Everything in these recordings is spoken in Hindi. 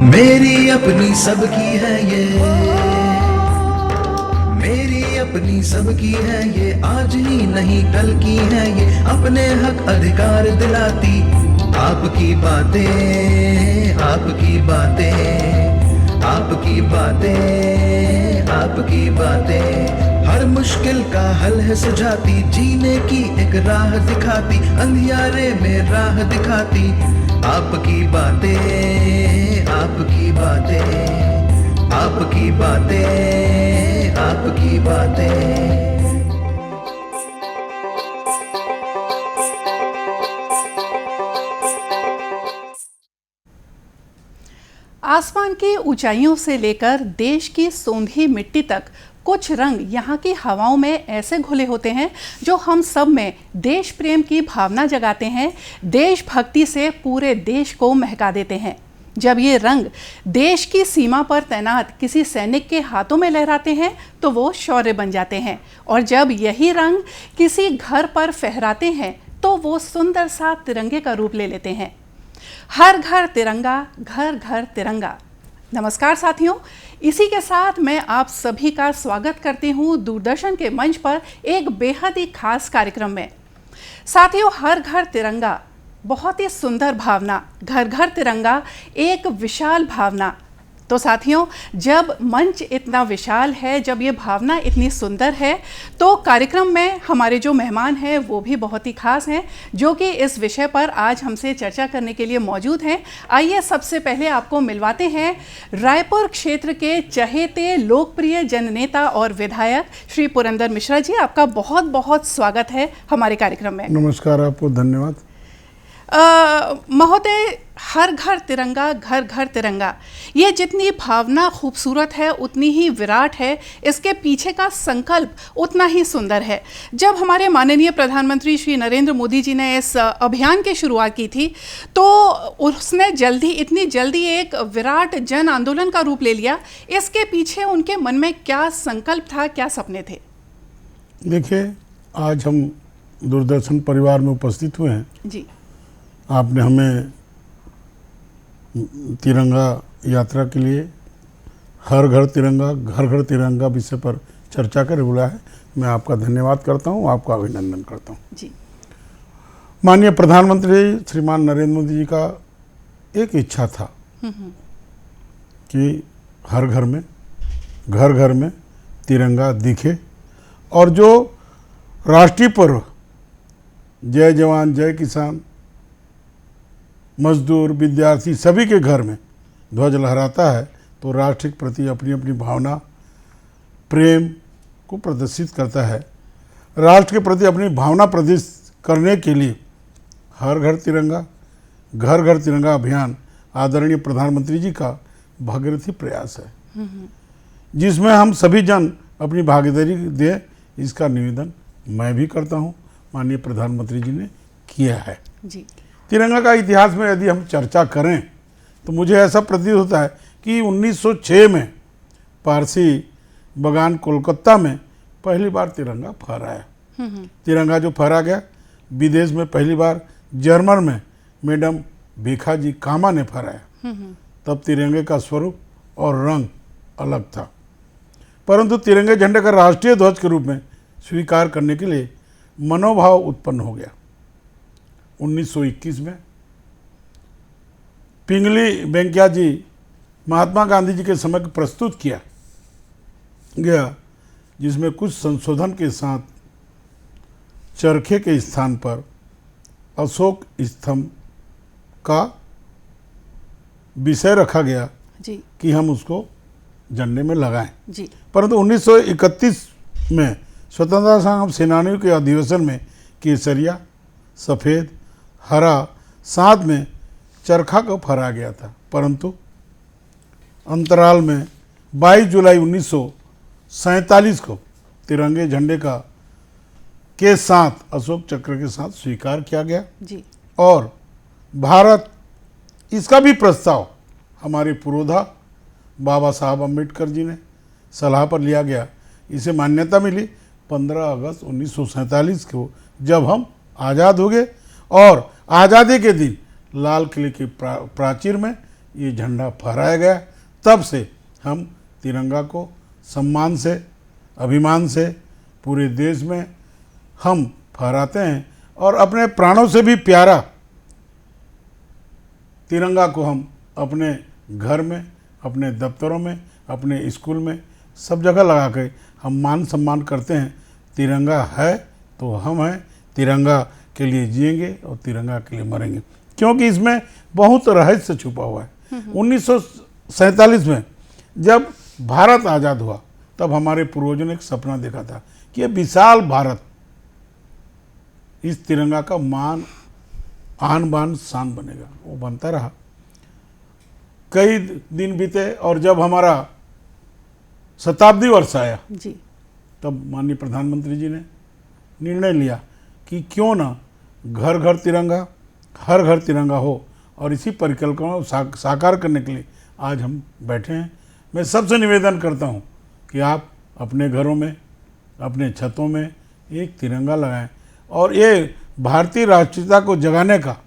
मेरी अपनी सबकी है ये, मेरी अपनी सबकी है ये, आज ही नहीं कल की है ये, अपने हक अधिकार दिलाती आपकी बातें, आपकी बातें, आपकी बातें, आपकी बातें, हर मुश्किल का हल है सुझाती, जीने की एक राह दिखाती, अंधियारे में राह दिखाती आपकी बातें, आपकी बातें, आपकी बातें, आपकी बातें। आसमान की ऊंचाइयों से लेकर देश की सोंधी मिट्टी तक कुछ रंग यहाँ की हवाओं में ऐसे घुले होते हैं जो हम सब में देश प्रेम की भावना जगाते हैं, देशभक्ति से पूरे देश को महका देते हैं। जब ये रंग देश की सीमा पर तैनात किसी सैनिक के हाथों में लहराते हैं तो वो शौर्य बन जाते हैं, और जब यही रंग किसी घर पर फहराते हैं तो वो सुंदर सा तिरंगे का रूप ले लेते हैं। हर घर तिरंगा, घर घर तिरंगा। नमस्कार साथियों, इसी के साथ मैं आप सभी का स्वागत करती हूँ दूरदर्शन के मंच पर एक बेहद ही खास कार्यक्रम में। साथियों, हर घर तिरंगा बहुत ही सुंदर भावना, घर घर तिरंगा एक विशाल भावना। तो साथियों, जब मंच इतना विशाल है, जब ये भावना इतनी सुंदर है, तो कार्यक्रम में हमारे जो मेहमान हैं वो भी बहुत ही खास हैं, जो कि इस विषय पर आज हमसे चर्चा करने के लिए मौजूद हैं। आइए सबसे पहले आपको मिलवाते हैं रायपुर क्षेत्र के चहेते लोकप्रिय जननेता और विधायक श्री पुरंदर मिश्रा जी। आपका बहुत बहुत स्वागत है हमारे कार्यक्रम में। नमस्कार, आपको धन्यवाद। महोदय, हर घर तिरंगा, घर घर तिरंगा, ये जितनी भावना खूबसूरत है उतनी ही विराट है, इसके पीछे का संकल्प उतना ही सुंदर है। जब हमारे माननीय प्रधानमंत्री श्री नरेंद्र मोदी जी ने इस अभियान की शुरुआत की थी तो उसने इतनी जल्दी एक विराट जन आंदोलन का रूप ले लिया। इसके पीछे उनके मन में क्या संकल्प था, क्या सपने थे? देखिए, आज हम दूरदर्शन परिवार में उपस्थित हुए हैं जी। आपने हमें तिरंगा यात्रा के लिए हर घर तिरंगा, घर घर तिरंगा विषय पर चर्चा कर बुलाया है। मैं आपका धन्यवाद करता हूँ, आपका अभिनंदन करता हूँ जी। माननीय प्रधानमंत्री श्रीमान नरेंद्र मोदी जी का एक इच्छा था कि हर घर में, घर घर में तिरंगा दिखे, और जो राष्ट्रीय पर्व जय जवान जय किसान, मजदूर, विद्यार्थी सभी के घर में ध्वज लहराता है तो राष्ट्र के प्रति अपनी अपनी भावना, प्रेम को प्रदर्शित करता है। राष्ट्र के प्रति अपनी भावना प्रदर्शित करने के लिए हर घर तिरंगा, घर घर तिरंगा अभियान आदरणीय प्रधानमंत्री जी का भागीरथी प्रयास है, जिसमें हम सभी जन अपनी भागीदारी दें। इसका निवेदन मैं भी करता हूँ, माननीय प्रधानमंत्री जी ने किया है जी। तिरंगा का इतिहास में यदि हम चर्चा करें तो मुझे ऐसा प्रतीत होता है कि 1906 में पारसी बगान कोलकाता में पहली बार तिरंगा फहराया। तिरंगा जो फहरा गया विदेश में पहली बार जर्मन में मैडम भीखाजी कामा ने फहराया। तब तिरंगे का स्वरूप और रंग अलग था, परंतु तिरंगे झंडे का राष्ट्रीय ध्वज के रूप में स्वीकार करने के लिए मनोभाव उत्पन्न हो गया। 1921 में पिंगली वेंकैया जी महात्मा गांधी जी के समय प्रस्तुत किया गया, जिसमें कुछ संशोधन के साथ चरखे के स्थान पर अशोक स्तंभ का विषय रखा गया जी। कि कि हम उसको झंडे में लगाएं। जी। परंतु 1931 में स्वतंत्रता संग्राम सेनानियों के अधिवेशन में केसरिया, सफ़ेद, हरा साथ में चरखा को फहराया गया था, परंतु अंतराल में 22 जुलाई 1947 को तिरंगे झंडे का के साथ अशोक चक्र के साथ स्वीकार किया गया जी। और भारत इसका भी प्रस्ताव हमारे पुरोधा बाबा साहब अम्बेडकर जी ने सलाह पर लिया गया। इसे मान्यता मिली 15 अगस्त 1947 को, जब हम आज़ाद हो गए, और आज़ादी के दिन लाल किले के प्राचीर में ये झंडा फहराया गया, तब से हम तिरंगा को सम्मान से, अभिमान से पूरे देश में हम फहराते हैं और अपने प्राणों से भी प्यारा तिरंगा को हम अपने घर में, अपने दफ्तरों में, अपने स्कूल में सब जगह लगा के हम मान सम्मान करते हैं। तिरंगा है तो हम हैं, तिरंगा के लिए जिएंगे और तिरंगा के लिए मरेंगे, क्योंकि इसमें बहुत रहस्य छुपा हुआ है। 1947 में जब भारत आज़ाद हुआ तब हमारे पूर्वजों ने एक सपना देखा था कि ये विशाल भारत इस तिरंगा का मान, आन बान शान बनेगा। वो बनता रहा, कई दिन बीते और जब हमारा शताब्दी वर्ष आया जी, तब माननीय प्रधानमंत्री जी ने निर्णय लिया कि क्यों ना घर घर तिरंगा, हर घर तिरंगा हो, और इसी परिकल्पना को साकार करने के लिए आज हम बैठे हैं। मैं सबसे निवेदन करता हूं कि आप अपने घरों में, अपने छतों में एक तिरंगा लगाएं और ये भारतीय राष्ट्रीयता को जगाने का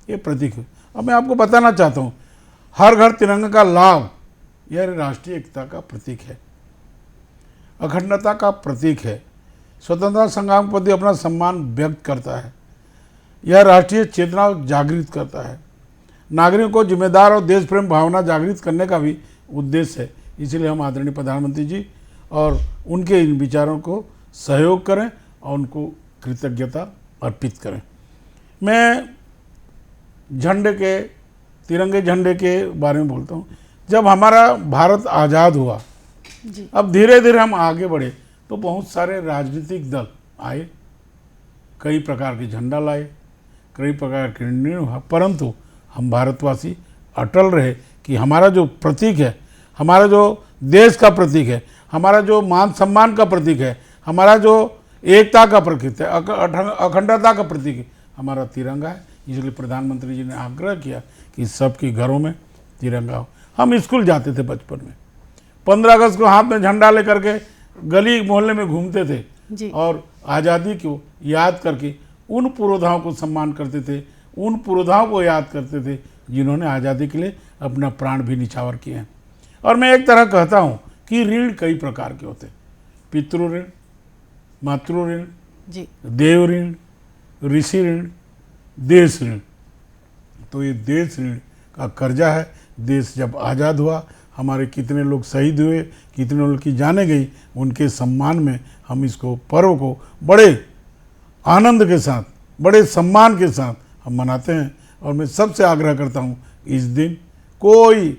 ये प्रतीक है। अब मैं आपको बताना चाहता हूँ, हर घर तिरंगा का लाभ यह राष्ट्रीय एकता का प्रतीक है, अखंडता का प्रतीक है, स्वतंत्रता संग्राम के प्रति अपना सम्मान व्यक्त करता है, यह राष्ट्रीय चेतना जागृत करता है, नागरिकों को जिम्मेदार और देश प्रेम भावना जागृत करने का भी उद्देश्य है। इसलिए हम आदरणीय प्रधानमंत्री जी और उनके इन विचारों को सहयोग करें और उनको कृतज्ञता अर्पित करें। मैं झंडे के, तिरंगे झंडे के बारे में बोलता हूँ। जब हमारा भारत आज़ाद हुआ जी, अब धीरे धीरे हम आगे बढ़े तो बहुत सारे राजनीतिक दल आए, कई प्रकार के झंडा लाए, कई प्रकार के निर्णय हुआ, परंतु हम भारतवासी अटल रहे कि हमारा जो प्रतीक है, हमारा जो देश का प्रतीक है, हमारा जो मान सम्मान का प्रतीक है, हमारा जो एकता का प्रतीक है, अखंडता का प्रतीक है, हमारा तिरंगा है। इसलिए प्रधानमंत्री जी ने आग्रह किया कि सबके घरों में तिरंगा हो। हम स्कूल जाते थे बचपन में, 15 अगस्त को हाथ में झंडा लेकर के गली मोहल्ले में घूमते थे जी, और आज़ादी को याद करके उन पुरोधाओं को सम्मान करते थे, उन पुरोधाओं को याद करते थे जिन्होंने आज़ादी के लिए अपना प्राण भी निछावर किए हैं। और मैं एक तरह कहता हूँ कि ऋण कई प्रकार के होते हैं, पितृ ऋण, मातृ ऋण जी, देव ऋण, ऋषि ऋण, देश ऋण। तो ये देश ऋण का कर्जा है। देश जब आज़ाद हुआ, हमारे कितने लोग शहीद हुए, कितने लोग की जाने गई, उनके सम्मान में हम इसको पर्व को बड़े आनंद के साथ, बड़े सम्मान के साथ हम मनाते हैं। और मैं सबसे आग्रह करता हूँ, इस दिन कोई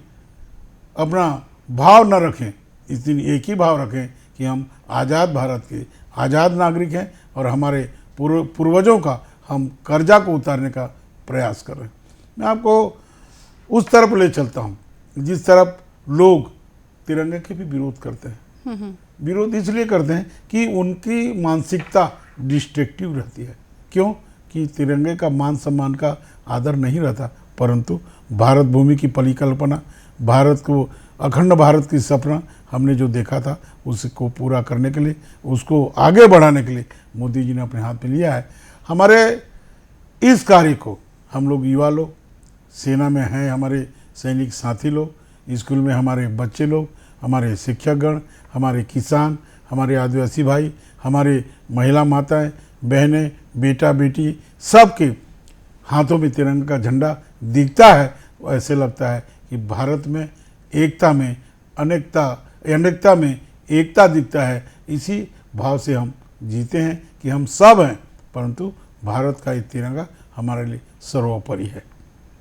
अपना भाव न रखें, इस दिन एक ही भाव रखें कि हम आज़ाद भारत के आज़ाद नागरिक हैं और हमारे पूर्वजों का हम कर्जा को उतारने का प्रयास कर रहे हैं। मैं आपको उस तरफ ले चलता हूँ जिस तरफ लोग तिरंगे के भी विरोध करते हैं। विरोध इसलिए करते हैं कि उनकी मानसिकता डिस्ट्रक्टिव रहती है। क्यों? कि तिरंगे का मान सम्मान का आदर नहीं रहता, परंतु भारत भूमि की परिकल्पना, भारत को, अखंड भारत की सपना हमने जो देखा था उसको पूरा करने के लिए, उसको आगे बढ़ाने के लिए मोदी जी ने अपने हाथ में लिया है। हमारे इस कार्य को हम लोग युवा लोग, सेना में हैं हमारे सैनिक साथी लोग, स्कूल में हमारे बच्चे लोग, हमारे शिक्षकगण, हमारे किसान, हमारे आदिवासी भाई, हमारे महिला माताएं, बहनें, बेटा बेटी, सबके हाथों में तिरंगा का झंडा दिखता है। ऐसे लगता है कि भारत में एकता में अनेकता में एकता दिखता है। इसी भाव से हम जीते हैं कि हम सब हैं, परंतु भारत का ये तिरंगा हमारे लिए सर्वोपरि है।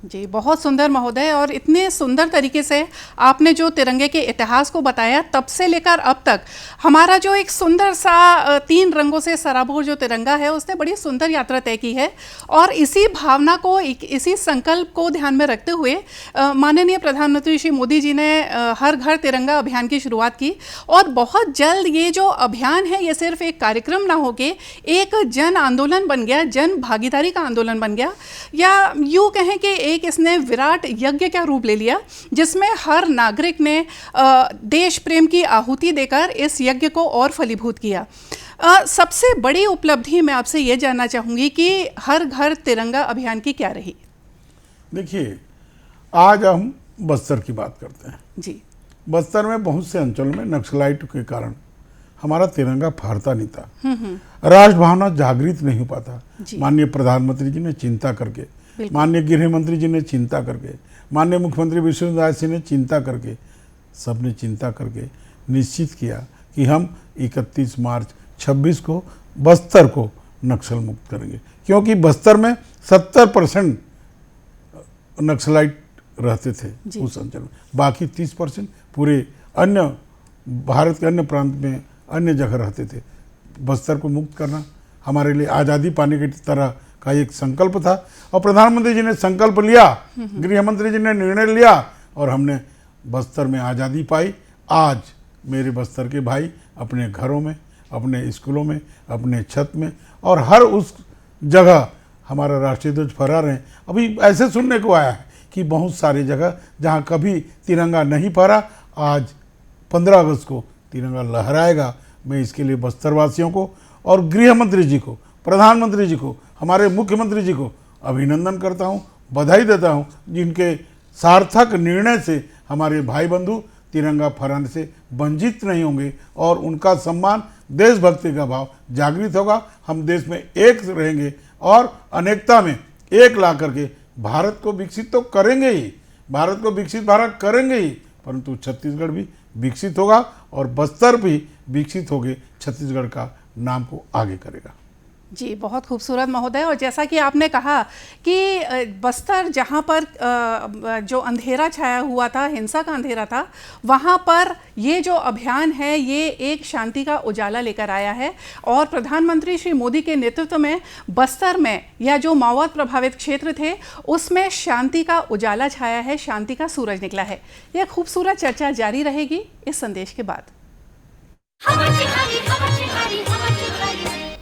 जी, बहुत सुंदर महोदय। और इतने सुंदर तरीके से आपने जो तिरंगे के इतिहास को बताया, तब से लेकर अब तक हमारा जो एक सुंदर सा 3 रंगों से सराबोर जो तिरंगा है, उसने बड़ी सुंदर यात्रा तय की है। और इसी भावना को, इसी संकल्प को ध्यान में रखते हुए माननीय प्रधानमंत्री श्री मोदी जी ने हर घर तिरंगा अभियान की शुरुआत की। और बहुत जल्द ये जो अभियान है, ये सिर्फ एक कार्यक्रम ना होके एक जन आंदोलन बन गया, जन भागीदारी का आंदोलन बन गया, या यूँ कहें कि एक इसने विराट यज्ञ का रूप ले लिया, जिसमें हर नागरिक ने देश प्रेम की आहुति देकर इस यज्ञ को और फलीभूत किया। सबसे बड़ी उपलब्धि मैं आपसे ये जानना चाहूँगी कि हर घर तिरंगा अभियान की क्या रही? देखिए, आज हम बस्तर की बात करते हैं। जी बस्तर में बहुत से अंचलों में नक्सलाइट के कारण हमारा तिरंगा फहरता नहीं था, राष्ट्र भावना जागृत नहीं हो पाता। जी। माननीय प्रधानमंत्री जी ने चिंता करके, माननीय गृह मंत्री जी ने चिंता करके, माननीय मुख्यमंत्री विष्णुदेव राय सिंह ने चिंता करके, सबने चिंता करके निश्चित किया कि हम 31 मार्च 26 को बस्तर को नक्सल मुक्त करेंगे, क्योंकि बस्तर में 70% नक्सलाइट रहते थे जी। उस अंचल में, बाकी 30% पूरे अन्य भारत के अन्य प्रांत में अन्य जगह रहते थे। बस्तर को मुक्त करना हमारे लिए आज़ादी पाने की तरह का एक संकल्प था और प्रधानमंत्री जी ने संकल्प लिया, गृह मंत्री जी ने निर्णय लिया और हमने बस्तर में आज़ादी पाई। आज मेरे बस्तर के भाई अपने घरों में, अपने स्कूलों में, अपने छत में और हर उस जगह हमारा राष्ट्रीय ध्वज फहरा रहे हैं। अभी ऐसे सुनने को आया है कि बहुत सारी जगह जहां कभी तिरंगा नहीं फहरा, आज 15 अगस्त को तिरंगा लहराएगा। मैं इसके लिए बस्तर वासियों को और गृह मंत्री जी को, प्रधानमंत्री जी को, हमारे मुख्यमंत्री जी को अभिनंदन करता हूं, बधाई देता हूं, जिनके सार्थक निर्णय से हमारे भाई बंधु तिरंगा फहराने से वंचित नहीं होंगे और उनका सम्मान, देशभक्ति का भाव जागृत होगा। हम देश में एक रहेंगे और अनेकता में एक ला करके भारत को विकसित तो करेंगे ही, भारत को विकसित भारत करेंगे ही, परंतु छत्तीसगढ़ भी विकसित होगा और बस्तर भी विकसित होके छत्तीसगढ़ का नाम को आगे करेगा। जी बहुत खूबसूरत महोदय। और जैसा कि आपने कहा कि बस्तर जहाँ पर जो अंधेरा छाया हुआ था, हिंसा का अंधेरा था, वहाँ पर ये जो अभियान है ये एक शांति का उजाला लेकर आया है और प्रधानमंत्री श्री मोदी के नेतृत्व में बस्तर में या जो माओवाद प्रभावित क्षेत्र थे उसमें शांति का उजाला छाया है, शांति का सूरज निकला है। यह खूबसूरत चर्चा जारी रहेगी इस संदेश के बाद।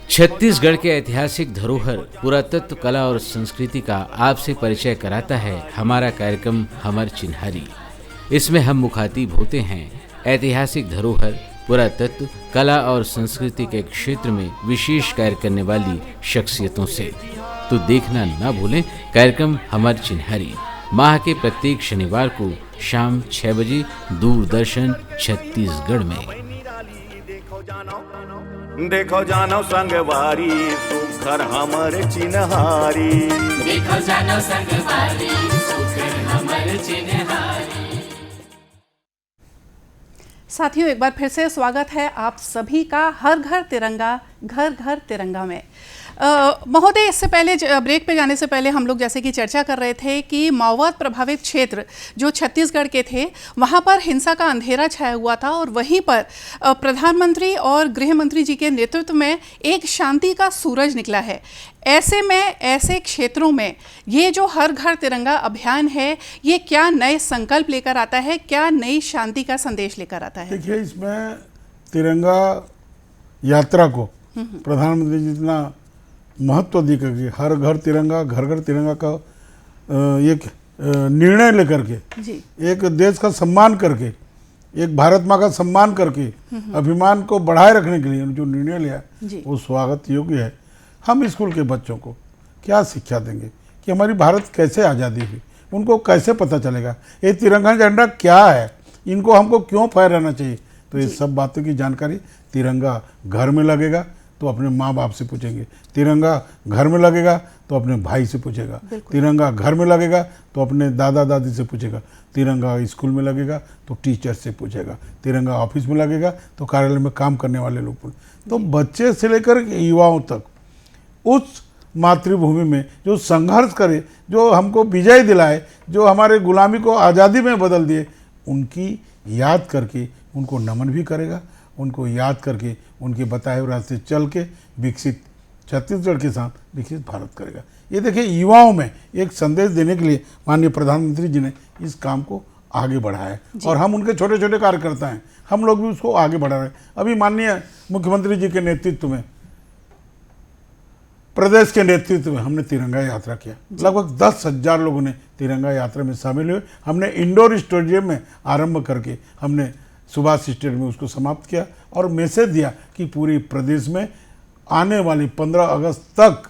छत्तीसगढ़ के ऐतिहासिक धरोहर, पुरातत्व, कला और संस्कृति का आपसे परिचय कराता है हमारा कार्यक्रम हमर चिन्हारी। इसमें हम मुखातिब होते हैं ऐतिहासिक धरोहर, पुरातत्व, कला और संस्कृति के क्षेत्र में विशेष कार्य करने वाली शख्सियतों से। तो देखना ना भूलें कार्यक्रम हमर चिन्हारी, माह के प्रत्येक शनिवार को शाम 6 बजे दूरदर्शन छत्तीसगढ़ में। देखो जानो संगवारी सुखर हमर चिन्हारी, देखो जानो संगवारी सुखर हमर चिन्हारी। साथियों एक बार फिर से स्वागत है आप सभी का हर घर तिरंगा, घर घर तिरंगा में। महोदय, इससे पहले ब्रेक पे जाने से पहले हम लोग जैसे कि चर्चा कर रहे थे कि माओवाद प्रभावित क्षेत्र जो छत्तीसगढ़ के थे वहाँ पर हिंसा का अंधेरा छाया हुआ था और वहीं पर प्रधानमंत्री और गृह मंत्री जी के नेतृत्व में एक शांति का सूरज निकला है। ऐसे में ऐसे क्षेत्रों में ये जो हर घर तिरंगा अभियान है ये क्या नए संकल्प लेकर आता है, क्या नई शांति का संदेश लेकर आता है? देखिए, इसमें तिरंगा यात्रा को प्रधानमंत्री जी जितना महत्व दी करके हर घर तिरंगा, घर घर तिरंगा का एक निर्णय लेकर के जी। एक देश का सम्मान करके, एक भारत माँ का सम्मान करके अभिमान को बढ़ाए रखने के लिए जो निर्णय लिया वो स्वागत योग्य है। हम स्कूल के बच्चों को क्या शिक्षा देंगे कि हमारी भारत कैसे आज़ादी हुई, उनको कैसे पता चलेगा ये तिरंगा झंडा क्या है, इनको हमको क्यों फहराना चाहिए। तो ये सब बातों की जानकारी तिरंगा घर में लगेगा तो अपने माँ बाप से पूछेंगे, तिरंगा घर में लगेगा तो अपने भाई से पूछेगा, तिरंगा घर में लगेगा तो अपने दादा दादी से पूछेगा, तिरंगा स्कूल में लगेगा तो टीचर से पूछेगा, तिरंगा ऑफिस में लगेगा तो कार्यालय में काम करने वाले लोग पूछेंगे। तो बच्चे से लेकर युवाओं तक उस मातृभूमि में जो संघर्ष करे, जो हमको विजय दिलाए, जो हमारे गुलामी को आज़ादी में बदल दिए, उनकी याद करके उनको नमन भी करेगा, उनको याद करके उनके बताए हुए रास्ते चल के विकसित छत्तीसगढ़ के साथ विकसित भारत करेगा। ये देखिए, युवाओं में एक संदेश देने के लिए माननीय प्रधानमंत्री जी ने इस काम को आगे बढ़ाया है और हम उनके छोटे छोटे कार्यकर्ता हैं, हम लोग भी उसको आगे बढ़ा रहे हैं। अभी माननीय मुख्यमंत्री जी के नेतृत्व में, प्रदेश के नेतृत्व में हमने तिरंगा यात्रा किया। लगभग 10,000 लोगों ने तिरंगा यात्रा में शामिल हुए। हमने इंडोर स्टेडियम में आरंभ करके हमने सुभाष स्टेडियम में उसको समाप्त किया और मैसेज दिया कि पूरे प्रदेश में आने वाली 15 अगस्त तक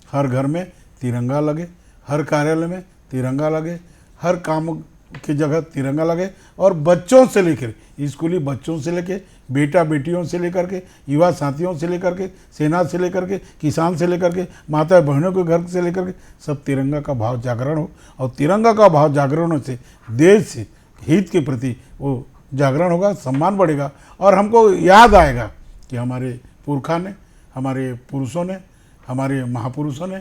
हर घर में तिरंगा लगे, हर कार्यालय में तिरंगा लगे, हर काम की जगह तिरंगा लगे और बच्चों से लेकर, स्कूली बच्चों से लेकर, बेटा बेटियों से लेकर के, युवा साथियों से लेकर के, सेना से लेकर के, किसान से लेकर के, माता बहनों के घर से लेकर के, सब तिरंगा का भाव जागरण हो। और तिरंगा का भाव जागरण होने से देश से हित के प्रति वो जागरण होगा, सम्मान बढ़ेगा और हमको याद आएगा कि हमारे पुरखा ने, हमारे पुरुषों ने, हमारे महापुरुषों ने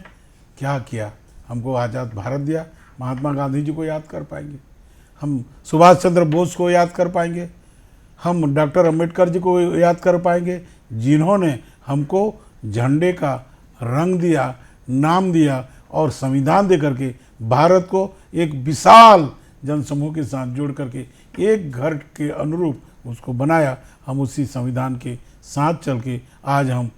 क्या किया, हमको आज़ाद भारत दिया। महात्मा गांधी जी को याद कर पाएंगे, हम सुभाष चंद्र बोस को याद कर पाएंगे, हम डॉक्टर अंबेडकर जी को याद कर पाएंगे, जिन्होंने हमको झंडे का रंग दिया, नाम दिया और संविधान दे करके भारत को एक विशाल जनसमूह के साथ जोड़ करके एक घर के अनुरूप उसको बनाया। हम उसी संविधान के साथ चल के आज हम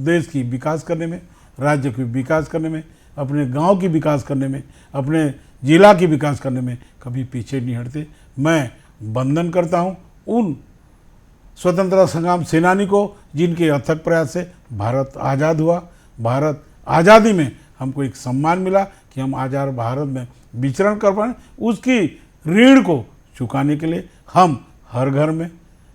देश की विकास करने में, राज्य की विकास करने में, अपने गांव की विकास करने में, अपने जिला की विकास करने में कभी पीछे नहीं हटते। मैं वंदन करता हूं उन स्वतंत्रता संग्राम सेनानी को जिनके अथक प्रयास से भारत आज़ाद हुआ। भारत आज़ादी में हमको एक सम्मान मिला कि हम आज़ाद भारत में विचरण कर पाए। उसकी ऋण को चुकाने के लिए हम हर घर में,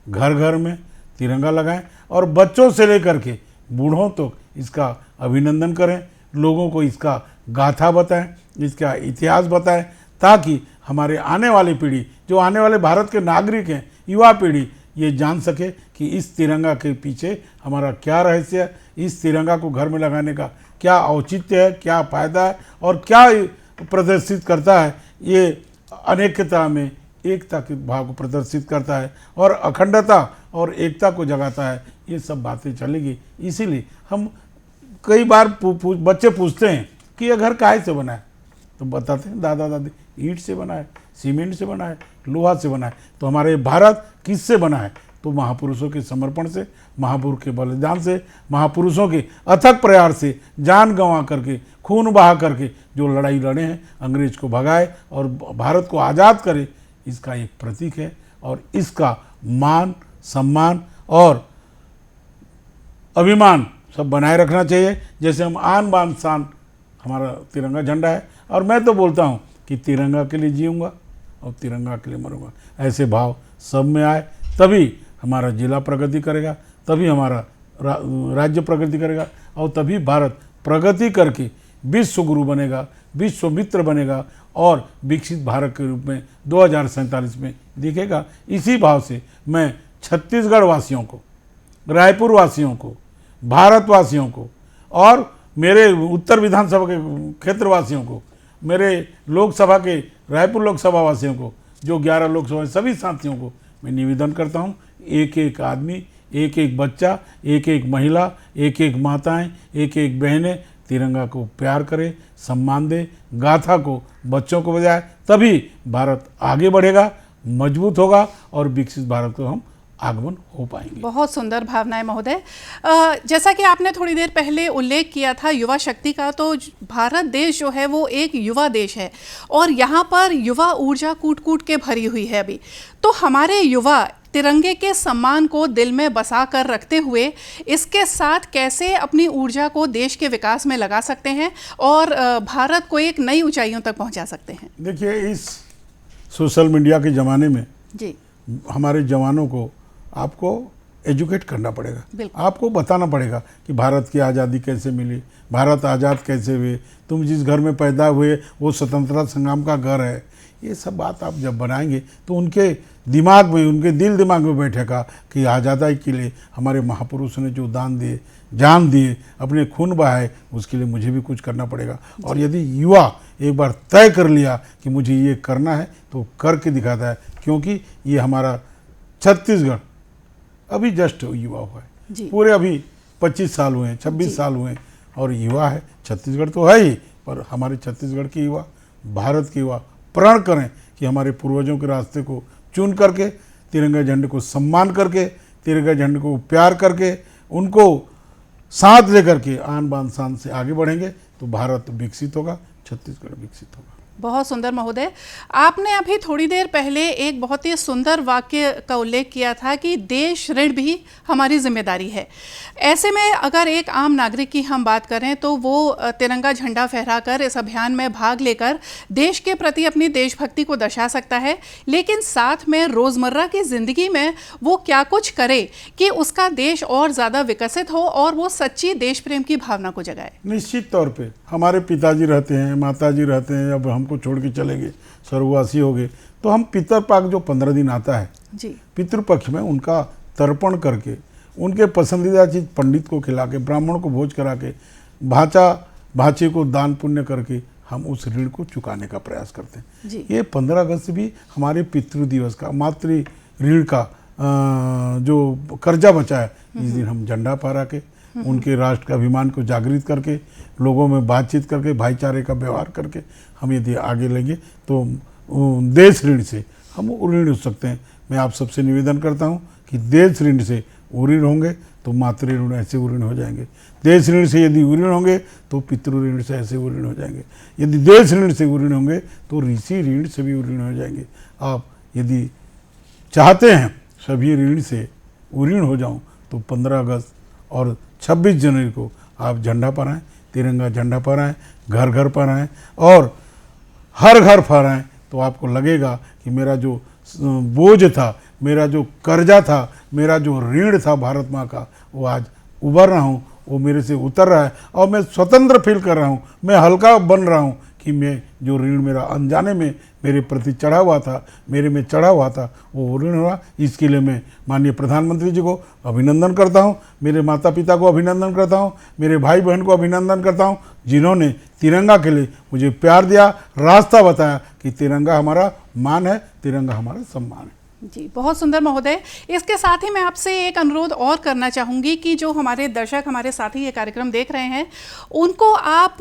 घर घर में तिरंगा लगाएं और बच्चों से लेकर के बूढ़ों तक तो इसका अभिनंदन करें, लोगों को इसका गाथा बताएं, इसका इतिहास बताएं, ताकि हमारे आने वाली पीढ़ी, जो आने वाले भारत के नागरिक हैं, युवा पीढ़ी, ये जान सके कि इस तिरंगा के पीछे हमारा क्या रहस्य है, इस तिरंगा को घर में लगाने का क्या औचित्य है, क्या फ़ायदा है और क्या प्रदर्शित करता है। ये अनेकता में एकता के भाव को प्रदर्शित करता है और अखंडता और एकता को जगाता है। ये सब बातें चलेगी। इसीलिए हम कई बार बच्चे पूछते हैं कि ये घर काहे से बना है, तो बताते हैं दादा दादी ईंट से बना है, सीमेंट से बना है, लोहा से बना है। तो हमारे भारत किससे बना है, तो महापुरुषों के समर्पण से, महापुरुष के बलिदान से, महापुरुषों के अथक प्रयास से, जान गंवा करके, खून बहा करके जो लड़ाई लड़े हैं, अंग्रेज को भगाए और भारत को आज़ाद करे, इसका एक प्रतीक है। और इसका मान, सम्मान और अभिमान सब बनाए रखना चाहिए। जैसे हम आन बान शान, हमारा तिरंगा झंडा है और मैं तो बोलता हूँ कि तिरंगा के लिए जीऊँगा और तिरंगा के लिए मरूंगा। ऐसे भाव सब में आए तभी हमारा जिला प्रगति करेगा, तभी हमारा राज्य प्रगति करेगा और तभी भारत प्रगति करके विश्व गुरु बनेगा, विश्व मित्र बनेगा और विकसित भारत के रूप में 2047 में दिखेगा। इसी भाव से मैं छत्तीसगढ़ वासियों को, रायपुर वासियों को, भारतवासियों को और मेरे उत्तर विधानसभा के क्षेत्र वासियों को, मेरे लोकसभा के रायपुर लोकसभा वासियों को, जो 11 लोकसभा सभी साथियों को मैं निवेदन करता हूं, एक एक आदमी, एक एक बच्चा, एक एक महिला, एक एक माताएं, एक एक बहनें तिरंगा को प्यार करे, सम्मान दे, गाथा को बच्चों को बजाए, तभी भारत आगे बढ़ेगा, मजबूत होगा और विकसित भारत को हम आगमन हो पाएंगे। बहुत सुंदर भावनाएं महोदय। जैसा कि आपने थोड़ी देर पहले उल्लेख किया था युवा शक्ति का, तो भारत देश जो है वो एक युवा देश है और यहाँ पर युवा ऊर्जा कूट कूट के भरी हुई है अभी। तो हमारे युवा तिरंगे के सम्मान को दिल में बसा कर रखते हुए इसके साथ कैसे अपनी ऊर्जा को देश के विकास में लगा सकते हैं और भारत को एक नई ऊंचाइयों तक पहुंचा सकते हैं? देखिए, इस सोशल मीडिया के ज़माने में जी हमारे जवानों को आपको एजुकेट करना पड़ेगा, आपको बताना पड़ेगा कि भारत की आज़ादी कैसे मिली, भारत आज़ाद कैसे हुए, तुम जिस घर में पैदा हुए वो स्वतंत्रता संग्राम का घर है। ये सब बात आप जब बनाएंगे तो उनके दिमाग में, उनके दिल दिमाग में बैठेगा कि आज़ादी के लिए हमारे महापुरुषों ने जो दान दिए, जान दिए, अपने खून बहाए, उसके लिए मुझे भी कुछ करना पड़ेगा। और यदि युवा एक बार तय कर लिया कि मुझे ये करना है तो करके दिखाता है, क्योंकि ये हमारा छत्तीसगढ़ अभी जस्ट युवा हुआ है, पूरे अभी 25 साल हुए हैं, 26 साल हुए हैं और युवा है। छत्तीसगढ़ तो है ही, पर हमारे छत्तीसगढ़ के युवा, भारत के युवा प्रण करें कि हमारे पूर्वजों के रास्ते को चुन करके, तिरंगा झंडे को सम्मान करके, तिरंगा झंडे को प्यार करके, उनको साथ लेकर के आन बान शान से आगे बढ़ेंगे तो भारत विकसित होगा, छत्तीसगढ़ विकसित होगा। बहुत सुंदर महोदय। आपने अभी थोड़ी देर पहले एक बहुत ही सुंदर वाक्य का उल्लेख किया था कि देश ऋण भी हमारी जिम्मेदारी है। ऐसे में अगर एक आम नागरिक की हम बात करें तो वो तिरंगा झंडा फहराकर इस अभियान में भाग लेकर देश के प्रति अपनी देशभक्ति को दर्शा सकता है, लेकिन साथ में रोज़मर्रा की ज़िंदगी में वो क्या कुछ करे कि उसका देश और ज़्यादा विकसित हो और वो सच्ची देश प्रेम की भावना को जगाए। निश्चित तौर पे हमारे पिताजी रहते हैं, माताजी रहते हैं, अब हमको छोड़ के चले गए, स्वर्गवासी हो गए, तो हम पितृपक्ष जो 15 दिन आता है जी, पितृपक्ष में उनका तर्पण करके, उनके पसंदीदा चीज़ पंडित को खिला के, ब्राह्मण को भोज करा के, भाचा भाचे को दान पुण्य करके हम उस ऋण को चुकाने का प्रयास करते हैं। जी। ये 15 अगस्त भी हमारे पितृ दिवस का, मातृ ऋण का जो कर्जा बचा है, इस दिन हम झंडा फहरा के उनके राष्ट्र के अभिमान को जागृत करके, लोगों में बातचीत करके, भाईचारे का व्यवहार करके हम यदि आगे लेंगे तो देश ऋण से हम ऋण हो सकते हैं। मैं आप सबसे निवेदन करता हूँ कि देश ऋण से ऋण होंगे तो मातृ ऋण ऐसे ऋण हो जाएंगे, देश ऋण से यदि ऋण होंगे तो पितृ ऋण से ऐसे ऋण हो जाएंगे, यदि देश ऋण से ऋण होंगे तो ऋषि ऋण से भी ऋण हो जाएंगे। आप यदि चाहते हैं सभी ऋण से ऋण हो जाऊं तो 15 अगस्त और 26 जनवरी को आप झंडा फहराएं, तिरंगा झंडा फहराएं, घर घर फहराएं और हर घर फहराएं, तो आपको लगेगा कि मेरा जो बोझ था, मेरा जो कर्जा था, मेरा जो ऋण था भारत माँ का, वो आज उभर रहा हूँ, वो मेरे से उतर रहा है और मैं स्वतंत्र फील कर रहा हूँ, मैं हल्का बन रहा हूँ कि मैं जो ऋण मेरा अनजाने में मेरे प्रति चढ़ा हुआ था, मेरे में चढ़ा हुआ था, वो ऋण हुआ। इसके लिए मैं माननीय प्रधानमंत्री जी को अभिनंदन करता हूँ, मेरे माता पिता को अभिनंदन करता हूँ, मेरे भाई बहन को अभिनंदन करता हूँ, जिन्होंने तिरंगा के लिए मुझे प्यार दिया, रास्ता बताया कि तिरंगा हमारा मान है, तिरंगा हमारा सम्मान है। जी, बहुत सुंदर महोदय। इसके साथ ही मैं आपसे एक अनुरोध और करना चाहूँगी कि जो हमारे दर्शक, हमारे साथी ये कार्यक्रम देख रहे हैं, उनको आप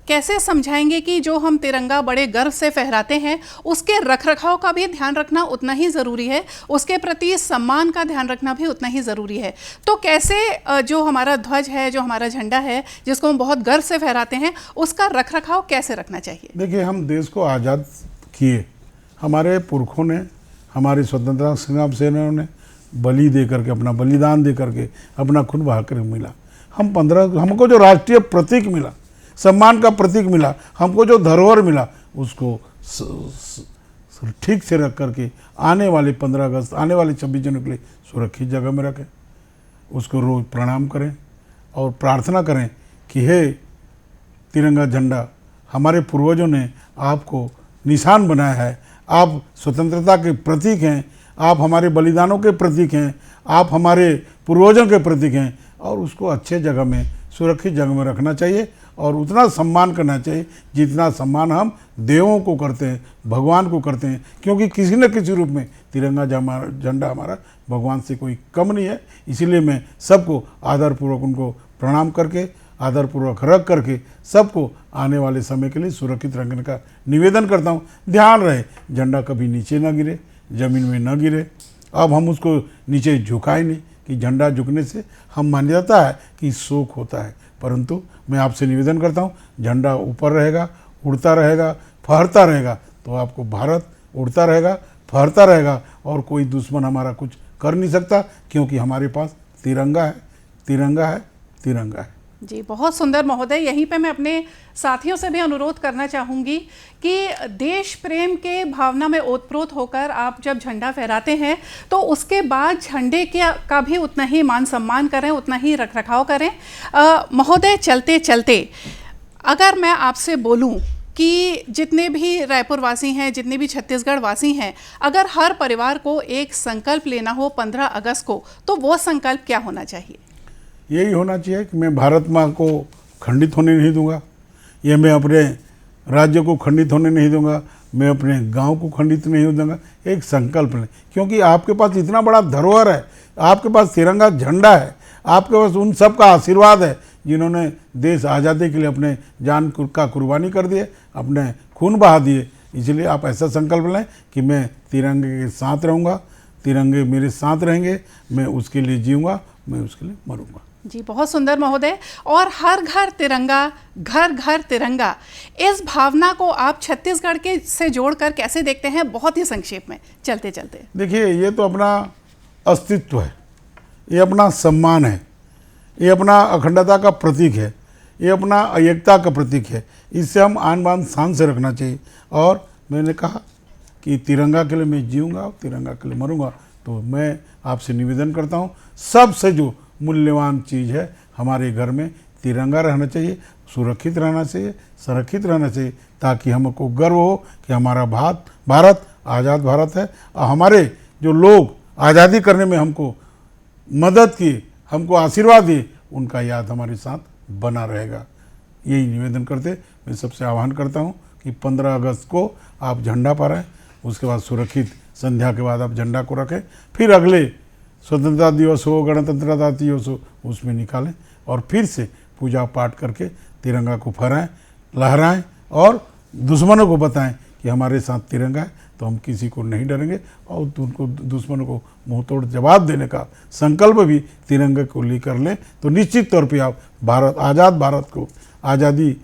कैसे समझाएंगे कि जो हम तिरंगा बड़े गर्व से फहराते हैं, उसके रखरखाव का भी ध्यान रखना उतना ही ज़रूरी है, उसके प्रति सम्मान का ध्यान रखना भी उतना ही ज़रूरी है। तो कैसे जो हमारा ध्वज है, जो हमारा झंडा है, जिसको हम बहुत गर्व से फहराते हैं, उसका रखरखाव कैसे रखना चाहिए? देखिए, हम देश को आज़ाद किए, हमारे पुरखों ने, हमारी स्वतंत्रता संग्राम सेनाओं ने बलि दे करके, अपना बलिदान दे करके, अपना खून बहा कर मिला। हमको जो राष्ट्रीय प्रतीक मिला, सम्मान का प्रतीक मिला, हमको जो धरोहर मिला, उसको ठीक से रख करके आने वाले 15 अगस्त, आने वाले 26 जनवरी के लिए सुरक्षित जगह में रखें, उसको रोज़ प्रणाम करें और प्रार्थना करें कि हे तिरंगा झंडा, हमारे पूर्वजों ने आपको निशान बनाया है, आप स्वतंत्रता के प्रतीक हैं, आप हमारे बलिदानों के प्रतीक हैं, आप हमारे पूर्वजों के प्रतीक हैं, और उसको अच्छे जगह में, सुरक्षित जगह में रखना चाहिए और उतना सम्मान करना चाहिए जितना सम्मान हम देवों को करते हैं, भगवान को करते हैं, क्योंकि किसी न किसी रूप में तिरंगा झंडा हमारा भगवान से कोई कम नहीं है। इसीलिए मैं सबको आदरपूर्वक उनको प्रणाम करके, आदरपूर्वक रख करके सबको आने वाले समय के लिए सुरक्षित रखने का निवेदन करता हूँ। ध्यान रहे झंडा कभी नीचे ना गिरे, ज़मीन में ना गिरे। अब हम उसको नीचे झुकाए नहीं कि झंडा झुकने से हम मान्यता है कि शोक होता है, परंतु मैं आपसे निवेदन करता हूँ झंडा ऊपर रहेगा, उड़ता रहेगा, फहरता रहेगा, तो आपको भारत उड़ता रहेगा, फहरता रहेगा और कोई दुश्मन हमारा कुछ कर नहीं सकता, क्योंकि हमारे पास तिरंगा है, तिरंगा है, तिरंगा है। जी, बहुत सुंदर महोदय। यहीं पे मैं अपने साथियों से भी अनुरोध करना चाहूँगी कि देश प्रेम के भावना में ओतप्रोत होकर आप जब झंडा फहराते हैं तो उसके बाद झंडे का भी उतना ही मान सम्मान करें, उतना ही रखरखाव करें। महोदय, चलते चलते अगर मैं आपसे बोलूँ कि जितने भी रायपुर वासी हैं, जितने भी छत्तीसगढ़ वासी हैं, अगर हर परिवार को एक संकल्प लेना हो 15 अगस्त को, तो वो संकल्प क्या होना चाहिए? यही होना चाहिए कि मैं भारत माँ को खंडित होने नहीं दूंगा, ये मैं अपने राज्य को खंडित होने नहीं दूंगा, मैं अपने गांव को खंडित नहीं हो दूंगा। एक संकल्प लें, क्योंकि आपके पास इतना बड़ा धरोहर है, आपके पास तिरंगा झंडा है, आपके पास उन सब का आशीर्वाद है जिन्होंने देश आज़ादी के लिए अपने जान का कुर्बानी कर दिए, अपने खून बहा दिए। इसलिए आप ऐसा संकल्प लें कि मैं तिरंगे के साथ रहूँगा, तिरंगे मेरे साथ रहेंगे, मैं उसके लिए जीऊँगा, मैं उसके लिए मरूँगा। जी, बहुत सुंदर महोदय। और हर घर तिरंगा, घर घर तिरंगा, इस भावना को आप छत्तीसगढ़ के से जोड़कर कैसे देखते हैं? बहुत ही संक्षेप में चलते चलते। देखिए, ये तो अपना अस्तित्व है, ये अपना सम्मान है, ये अपना अखंडता का प्रतीक है, ये अपना एकता का प्रतीक है। इससे हम आन बान शान से रखना चाहिए। और मैंने कहा कि तिरंगा के लिए मैं जीऊँगा, तिरंगा के लिए मरूँगा। तो मैं आपसे निवेदन करता हूँ, सबसे जो मूल्यवान चीज़ है हमारे घर में तिरंगा रहना चाहिए, सुरक्षित रहना चाहिए, संरक्षित रहना चाहिए, ताकि हमको गर्व हो कि हमारा भारत आज़ाद भारत है। और हमारे जो लोग आज़ादी करने में हमको मदद किए, हमको आशीर्वाद दिए, उनका याद हमारे साथ बना रहेगा। यही निवेदन करते मैं सबसे आह्वान करता हूँ कि 15 अगस्त को आप झंडा फहराएं, उसके बाद सुरक्षित संध्या के बाद आप झंडा को रखें, फिर अगले स्वतंत्रता दिवस हो, गणतंत्रता दिवस हो, उसमें निकालें और फिर से पूजा पाठ करके तिरंगा को फहराएं, लहराएं और दुश्मनों को बताएं कि हमारे साथ तिरंगा है, तो हम किसी को नहीं डरेंगे। और उनको दुश्मनों को मुंह तोड़ जवाब देने का संकल्प भी तिरंगे को लेकर लें, तो निश्चित तौर पे आप आज़ाद भारत को आज़ादी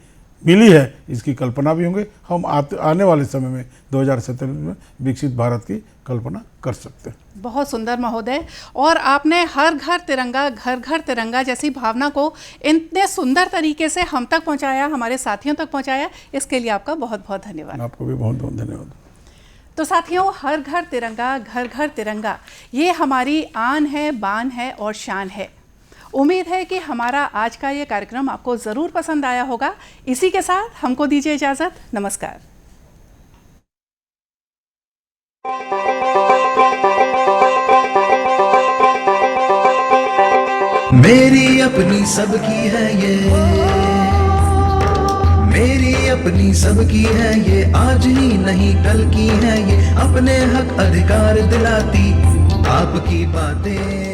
मिली है इसकी कल्पना भी होंगे। हम आने वाले समय में 2047 में विकसित भारत की कल्पना कर सकते हैं। बहुत सुंदर महोदय। और आपने हर घर तिरंगा, घर घर तिरंगा जैसी भावना को इतने सुंदर तरीके से हम तक पहुंचाया, हमारे साथियों तक पहुंचाया, इसके लिए आपका बहुत बहुत धन्यवाद। आपको भी बहुत बहुत धन्यवाद। तो साथियों, हर घर तिरंगा, घर घर तिरंगा, ये हमारी आन है, बान है और शान है। उम्मीद है कि हमारा आज का ये कार्यक्रम आपको ज़रूर पसंद आया होगा। इसी के साथ हमको दीजिए इजाज़त। नमस्कार। मेरी अपनी सबकी है ये, मेरी अपनी सबकी है ये, आज ही नहीं कल की है ये, अपने हक अधिकार दिलाती आपकी बातें।